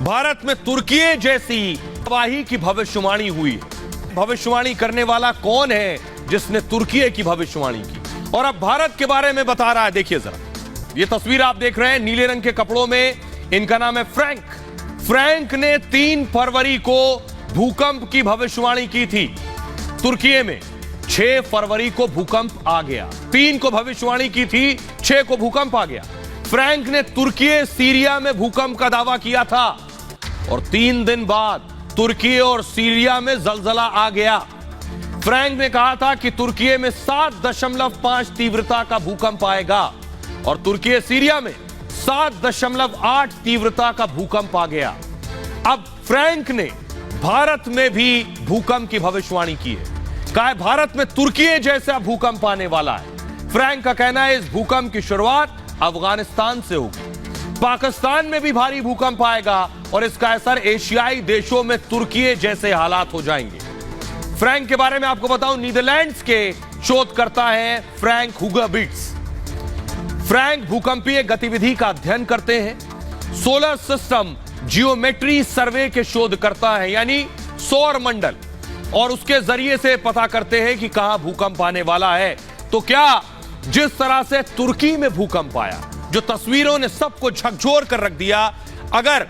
भारत में तुर्की जैसी तबाही की भविष्यवाणी हुई। भविष्यवाणी करने वाला कौन है जिसने तुर्की की भविष्यवाणी की और अब भारत के बारे में बता रहा है। देखिए जरा, ये तस्वीर आप देख रहे हैं नीले रंग के कपड़ों में, इनका नाम है फ्रैंक। फ्रैंक ने 3 फरवरी को भूकंप की भविष्यवाणी की थी। तुर्की में 6 फरवरी को भूकंप आ गया। 3 को भविष्यवाणी की थी, 6 को भूकंप आ गया। फ्रैंक ने तुर्की सीरिया में भूकंप का दावा किया था और 3 दिन बाद तुर्की और सीरिया में जलजला आ गया। फ्रैंक ने कहा था कि तुर्की में 7.5 तीव्रता का भूकंप आएगा और तुर्की सीरिया में 7.8 तीव्रता का भूकंप आ गया। अब फ्रैंक ने भारत में भी भूकंप की भविष्यवाणी की है। कहा है भारत में तुर्की जैसा भूकंप आने वाला है। फ्रैंक का कहना है इस भूकंप की शुरुआत अफगानिस्तान से होगी, पाकिस्तान में भी भारी भूकंप आएगा और इसका असर एशियाई देशों में तुर्की जैसे हालात हो जाएंगे। फ्रैंक के बारे में आपको बताऊं, नीदरलैंड्स के शोधकर्ता हैं फ्रैंक हुगरबिट्स। फ्रैंक भूकंपीय गतिविधि का अध्ययन करते हैं, सोलर सिस्टम जियोमेट्री सर्वे के शोधकर्ता हैं, यानी सौर मंडल, और उसके जरिए से पता करते हैं कि कहां भूकंप आने वाला है। तो क्या जिस तरह से तुर्की में भूकंप आया, जो तस्वीरों ने सबको झकझोर कर रख दिया, अगर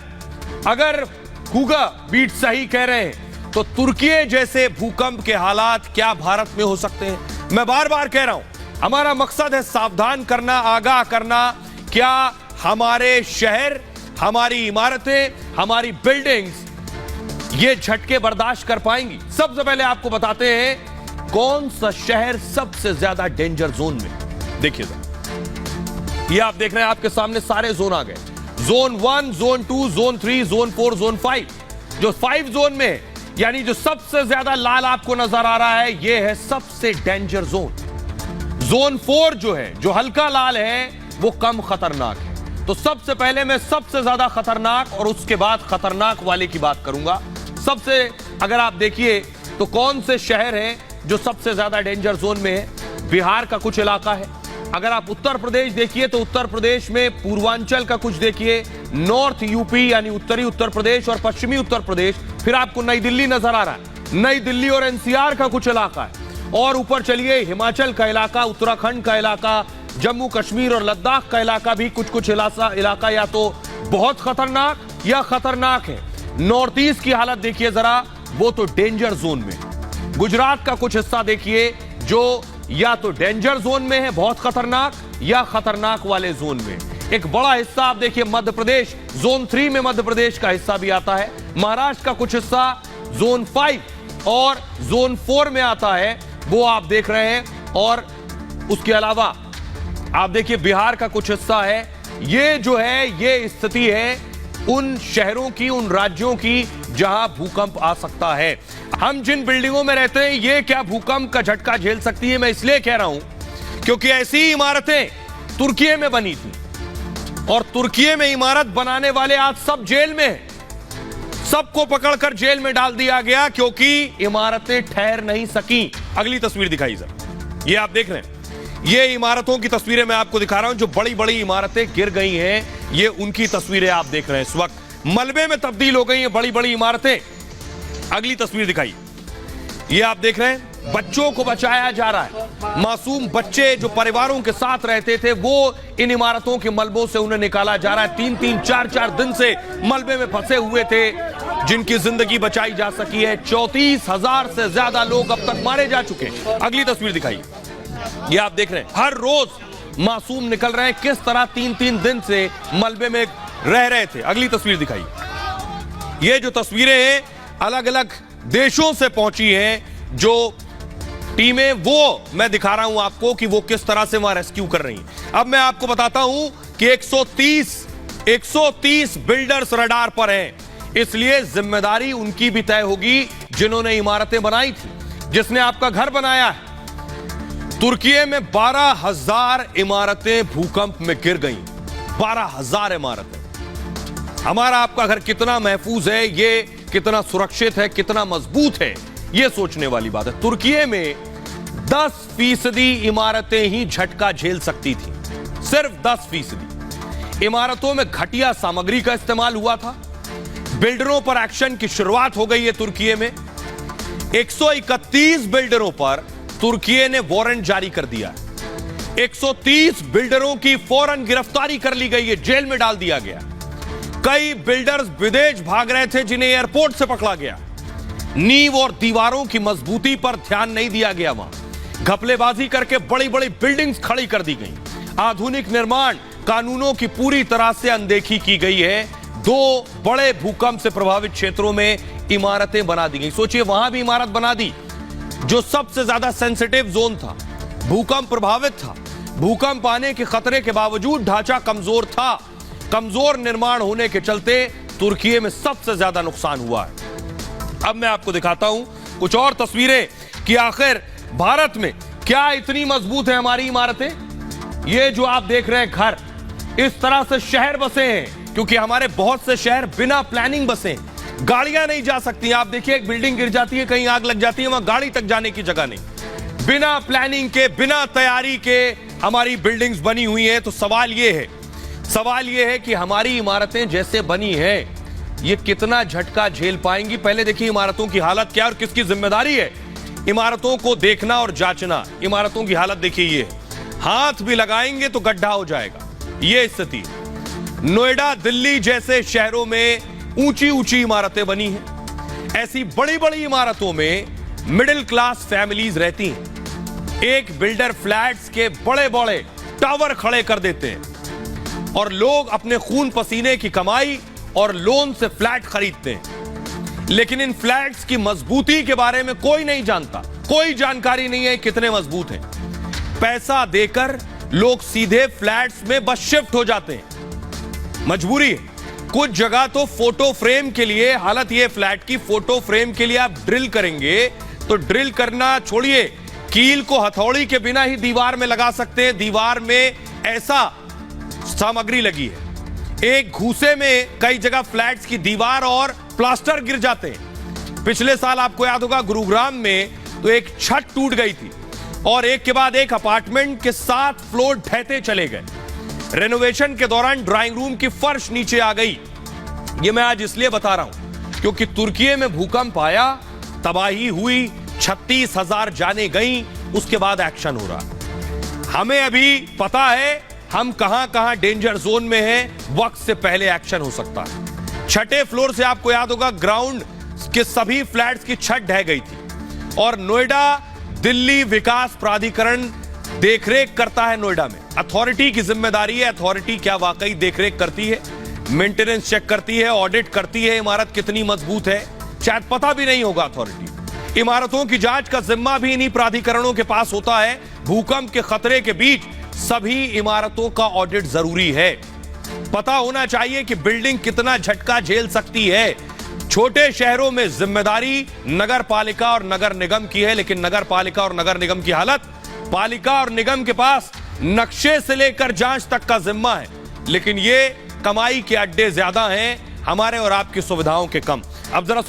हुगरबिट्स सही कह रहे हैं तो तुर्की जैसे भूकंप के हालात क्या भारत में हो सकते हैं? मैं बार बार कह रहा हूं, हमारा मकसद है सावधान करना, आगाह करना। क्या हमारे शहर, हमारी इमारतें, हमारी बिल्डिंग्स ये झटके बर्दाश्त कर पाएंगी? सबसे पहले आपको बताते हैं कौन सा शहर सबसे ज्यादा डेंजर जोन में। देखिए ये आप देख रहे हैं, आपके सामने सारे जोन आ गए। Zone 1, zone 2, zone 3, zone 4, zone 5। जो 5 जोन में, यानी जो सबसे ज्यादा लाल आपको नजर आ रहा है, ये है सबसे डेंजर जोन। जोन 4 जो है, जो हल्का लाल है, वो कम खतरनाक है। तो सबसे पहले मैं सबसे ज्यादा खतरनाक और उसके बाद खतरनाक वाले की बात करूंगा। सबसे अगर आप देखिए तो कौन से शहर हैं जो सबसे ज्यादा डेंजर जोन में है? बिहार का कुछ इलाका है। अगर आप उत्तर प्रदेश देखिए तो उत्तर प्रदेश में पूर्वांचल का कुछ देखिए, नॉर्थ यूपी यानी उत्तरी उत्तर प्रदेश और पश्चिमी उत्तर प्रदेश, फिर आपको नई दिल्ली नजर आ रहा है, नई दिल्ली और एनसीआर का कुछ इलाका है, और ऊपर चलिए हिमाचल का इलाका, उत्तराखंड का इलाका, जम्मू कश्मीर और लद्दाख का इलाका भी कुछ इलाका या तो बहुत खतरनाक या खतरनाक है। नॉर्थ ईस्ट की हालत देखिए जरा, वो तो डेंजर जोन में। गुजरात का कुछ हिस्सा देखिए जो या तो डेंजर जोन में है, बहुत खतरनाक, या खतरनाक वाले जोन में। एक बड़ा हिस्सा आप देखिए मध्य प्रदेश, जोन 3 में मध्य प्रदेश का हिस्सा भी आता है। महाराष्ट्र का कुछ हिस्सा जोन 5 और जोन 4 में आता है, वो आप देख रहे हैं। और उसके अलावा आप देखिए बिहार का कुछ हिस्सा है। ये जो है, ये स्थिति है उन शहरों की, उन राज्यों की जहां भूकंप आ सकता है। हम जिन बिल्डिंगों में रहते हैं, ये क्या भूकंप का झटका झेल सकती है? मैं इसलिए कह रहा हूं क्योंकि ऐसी इमारतें तुर्की में बनी थी और तुर्की में इमारत बनाने वाले आज सब जेल में हैं। सबको पकड़कर जेल में डाल दिया गया क्योंकि इमारतें ठहर नहीं सकी। अगली तस्वीर दिखाई सर, ये आप देख रहे हैं, ये इमारतों की तस्वीरें मैं आपको दिखा रहा हूं। जो बड़ी बड़ी इमारतें गिर गई हैं, ये उनकी तस्वीरें आप देख रहे हैं। इस वक्त मलबे में तब्दील हो गई हैं बड़ी बड़ी इमारतें। अगली तस्वीर दिखाई, ये आप देख रहे हैं, बच्चों को बचाया जा रहा है। मासूम बच्चे जो परिवारों के साथ रहते थे, वो इन इमारतों के मलबों से उन्हें निकाला जा रहा है। 3-3, 4-4 दिन से मलबे में फंसे हुए थे, जिनकी जिंदगी बचाई जा सकी है। 34,000 से ज्यादा लोग अब तक मारे जा चुके हैं। अगली तस्वीर दिखाई, ये आप देख रहे हैं, हर रोज मासूम निकल रहे हैं। किस तरह 3-3 दिन से मलबे में रह रहे थे। अगली तस्वीर दिखाई, ये जो तस्वीरें हैं अलग अलग देशों से पहुंची हैं, जो टीमें, वो मैं दिखा रहा हूं आपको कि वो किस तरह से वहां रेस्क्यू कर रही हैं। अब मैं आपको बताता हूं कि 130 बिल्डर्स रडार पर हैं, इसलिए जिम्मेदारी उनकी भी तय होगी जिन्होंने इमारतें बनाई थी, जिसने आपका घर बनाया है। तुर्की में 12,000 इमारतें भूकंप में गिर गई। 12,000 इमारतें। हमारा आपका घर कितना महफूज है, ये कितना सुरक्षित है, कितना मजबूत है, ये सोचने वाली बात है। तुर्की में 10% इमारतें ही झटका झेल सकती थी, सिर्फ 10%। इमारतों में घटिया सामग्री का इस्तेमाल हुआ था, बिल्डरों पर एक्शन की शुरुआत हो गई है तुर्की में। 131 बिल्डरों पर तुर्की ने वारंट जारी कर दिया। 130 बिल्डरों की फौरन गिरफ्तारी कर ली गई है, जेल में डाल दिया गया। कई बिल्डर्स विदेश भाग रहे थे जिन्हें एयरपोर्ट से पकड़ा गया। नींव और दीवारों की मजबूती पर ध्यान नहीं दिया गया, वहां घपलेबाजी करके बड़ी बड़ी बिल्डिंग्स खड़ी कर दी गई। आधुनिक निर्माण कानूनों की पूरी तरह से अनदेखी की गई है। 2 बड़े भूकंप से प्रभावित क्षेत्रों में इमारतें बना दी गई। सोचिए, वहां भी इमारत बना दी जो सबसे ज्यादा सेंसिटिव जोन था, भूकंप प्रभावित था। भूकंप आने के खतरे के बावजूद ढांचा कमजोर था। कमजोर निर्माण होने के चलते तुर्की में सबसे ज्यादा नुकसान हुआ है। अब मैं आपको दिखाता हूं कुछ और तस्वीरें कि आखिर भारत में क्या इतनी मजबूत है हमारी इमारतें। ये जो आप देख रहे हैं घर, इस तरह से शहर बसे हैं क्योंकि हमारे बहुत से शहर बिना प्लानिंग बसे हैं। गाड़ियां नहीं जा सकती। आप देखिए, एक बिल्डिंग गिर जाती है, कहीं आग लग जाती है, वहां गाड़ी तक जाने की जगह नहीं। बिना प्लानिंग के, बिना तैयारी के हमारी बिल्डिंग्स बनी हुई हैं। तो सवाल यह है कि हमारी इमारतें जैसे बनी हैं, ये कितना झटका झेल पाएंगी। पहले देखिए इमारतों की हालत क्या और किसकी जिम्मेदारी है इमारतों को देखना और जांचना। इमारतों की हालत देखिए, ये हाथ भी लगाएंगे तो गड्ढा हो जाएगा, ये स्थिति। नोएडा, दिल्ली जैसे शहरों में ऊंची ऊंची इमारतें बनी हैं। ऐसी बड़ी बड़ी इमारतों में मिडिल क्लास फैमिलीज रहती हैं। एक बिल्डर फ्लैट्स के बड़े बड़े टावर खड़े कर देते हैं और लोग अपने खून पसीने की कमाई और लोन से फ्लैट खरीदते हैं। लेकिन इन फ्लैट्स की मजबूती के बारे में कोई नहीं जानता, कोई जानकारी नहीं है कितने मजबूत हैं। पैसा देकर लोग सीधे फ्लैट्स में बस शिफ्ट हो जाते हैं, मजबूरी है। कुछ जगह तो फोटो फ्रेम के लिए, हालत यह फ्लैट की, फोटो फ्रेम के लिए आप ड्रिल करेंगे तो ड्रिल करना छोड़िए, कील को हथौड़ी के बिना ही दीवार में लगा सकते हैं। दीवार में ऐसा सामग्री लगी है, एक घूसे में कई जगह फ्लैट्स की दीवार और प्लास्टर गिर जाते हैं। पिछले साल आपको याद होगा गुरुग्राम में तो एक छत टूट गई थी और एक के बाद एक अपार्टमेंट के 7 फ्लोर ढहते चले गए। रेनोवेशन के दौरान ड्राइंग रूम की फर्श नीचे आ गई। यह मैं आज इसलिए बता रहा हूं क्योंकि तुर्की में भूकंप आया, तबाही हुई, 36,000 जाने गई, उसके बाद एक्शन हो रहा। हमें अभी पता है हम कहां कहां डेंजर जोन में हैं, वक्त से पहले एक्शन हो सकता है। 6ठे फ्लोर से आपको याद होगा ग्राउंड के सभी फ्लैट्स की छत ढह गई थी और नोएडा दिल्ली विकास प्राधिकरण देखरेख करता है। नोएडा में अथॉरिटी की जिम्मेदारी है। अथॉरिटी क्या वाकई देखरेख करती है, मेंटेनेंस चेक करती है, ऑडिट करती है, इमारत कितनी मजबूत है, शायद पता भी नहीं होगा अथॉरिटी। इमारतों की जांच का जिम्मा भी इन्हीं प्राधिकरणों के पास होता है। भूकंप के खतरे के बीच सभी इमारतों का ऑडिट जरूरी है। पता होना चाहिए कि बिल्डिंग कितना झटका झेल सकती है। छोटे शहरों में जिम्मेदारी नगर पालिका और नगर निगम की है, लेकिन नगर पालिका और नगर निगम की हालत, पालिका और निगम के पास नक्शे से लेकर जांच तक का जिम्मा है, लेकिन ये कमाई के अड्डे ज्यादा हैं, हमारे और आपकी सुविधाओं के कम। अब जरा